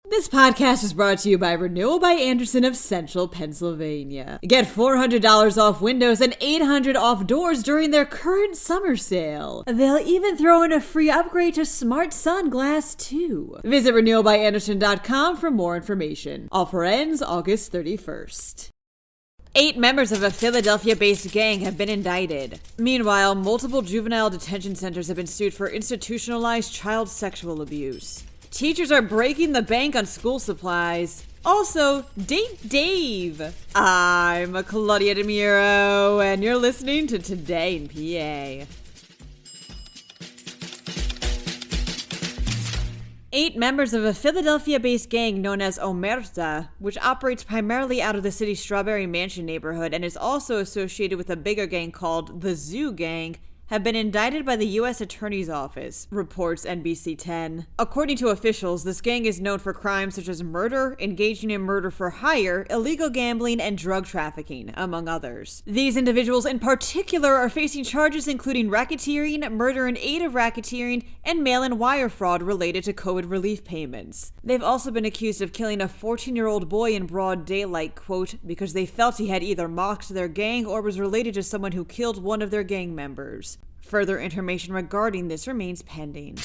This podcast is brought to you by Renewal by Andersen of Central Pennsylvania. Get $400 off windows and $800 off doors during their current summer sale. They'll even throw in a free upgrade to Smart Sunglass too. Visit renewalbyandersen.com for more information. Offer ends August 31st. 8 members of a Philadelphia-based gang have been indicted. Meanwhile, multiple juvenile detention centers have been sued for institutionalized child sexual abuse. Teachers are breaking the bank on school supplies. Also, date Dave. I'm Claudia Dimuro, and you're listening to Today in PA. 8 members of a Philadelphia-based gang known as Omerta, which operates primarily out of the city's Strawberry Mansion neighborhood and is also associated with a bigger gang called the Zoo Gang, have been indicted by the U.S. Attorney's Office, reports NBC 10. According to officials, this gang is known for crimes such as murder, engaging in murder for hire, illegal gambling, and drug trafficking, among others. These individuals in particular are facing charges including racketeering, murder in aid of racketeering, and mail-in wire fraud related to COVID relief payments. They've also been accused of killing a 14-year-old boy in broad daylight, quote, because they felt he had either mocked their gang or was related to someone who killed one of their gang members. Further information regarding this remains pending.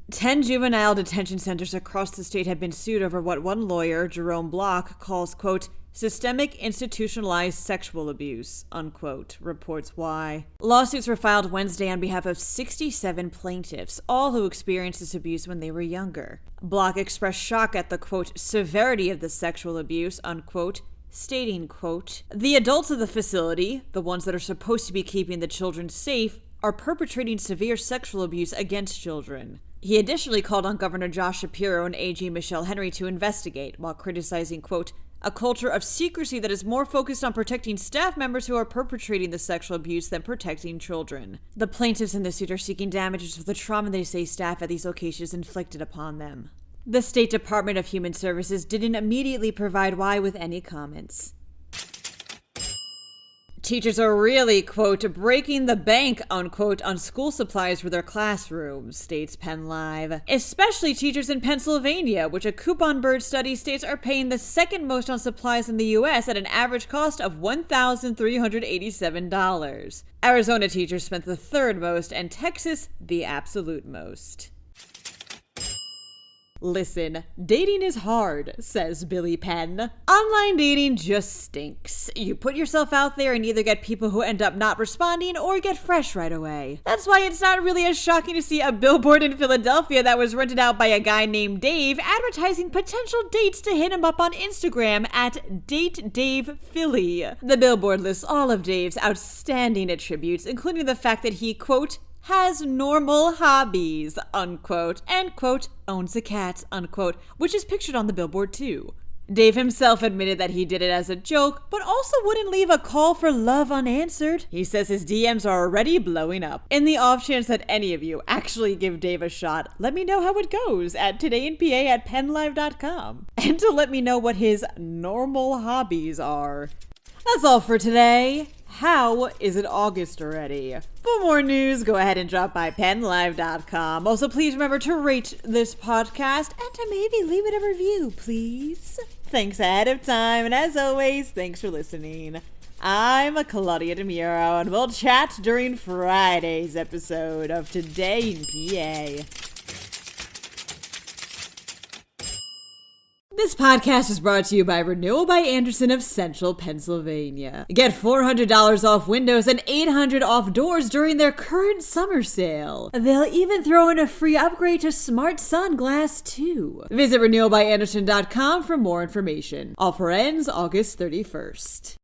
10 juvenile detention centers across the state have been sued over what one lawyer, Jerome Block, calls, quote, systemic institutionalized sexual abuse, unquote, reports Why. Lawsuits were filed Wednesday on behalf of 67 plaintiffs, all who experienced this abuse when they were younger. Block expressed shock at the, quote, severity of the sexual abuse, unquote, stating, quote, the adults of the facility, the ones that are supposed to be keeping the children safe, are perpetrating severe sexual abuse against children. He additionally called on Governor Josh Shapiro and AG Michelle Henry to investigate, while criticizing, quote, a culture of secrecy that is more focused on protecting staff members who are perpetrating the sexual abuse than protecting children. The plaintiffs in the suit are seeking damages for the trauma they say staff at these locations inflicted upon them. The State Department of Human Services didn't immediately provide Why with any comments. Teachers are really, quote, breaking the bank, unquote, on school supplies for their classrooms, states PennLive. Especially teachers in Pennsylvania, which a Coupon Bird study states are paying the second most on supplies in the U.S. at an average cost of $1,387. Arizona teachers spent the third most, and Texas the absolute most. Listen, dating is hard, says Billy Penn. Online dating just stinks. You put yourself out there and either get people who end up not responding or get fresh right away. That's why it's not really as shocking to see a billboard in Philadelphia that was rented out by a guy named Dave advertising potential dates to hit him up on Instagram at DateDavePhilly. The billboard lists all of Dave's outstanding attributes, including the fact that he, quote, has normal hobbies, unquote, and, quote, owns a cat, unquote, which is pictured on the billboard too. Dave himself admitted that he did it as a joke, but also wouldn't leave a call for love unanswered. He says his DMs are already blowing up. In the off chance that any of you actually give Dave a shot, let me know how it goes at todayinpa at PennLive.com. And to let me know what his normal hobbies are. That's all for today. How is it August already? For more news, go ahead and drop by PennLive.com. Also, please remember to rate this podcast and to maybe leave it a review, please. Thanks ahead of time, and as always, thanks for listening. I'm Claudia Dimuro, and we'll chat during Friday's episode of Today in PA. This podcast is brought to you by Renewal by Andersen of Central Pennsylvania. Get $400 off windows and $800 off doors during their current summer sale. They'll even throw in a free upgrade to Smart Sunglass too. Visit renewalbyandersen.com for more information. Offer ends August 31st.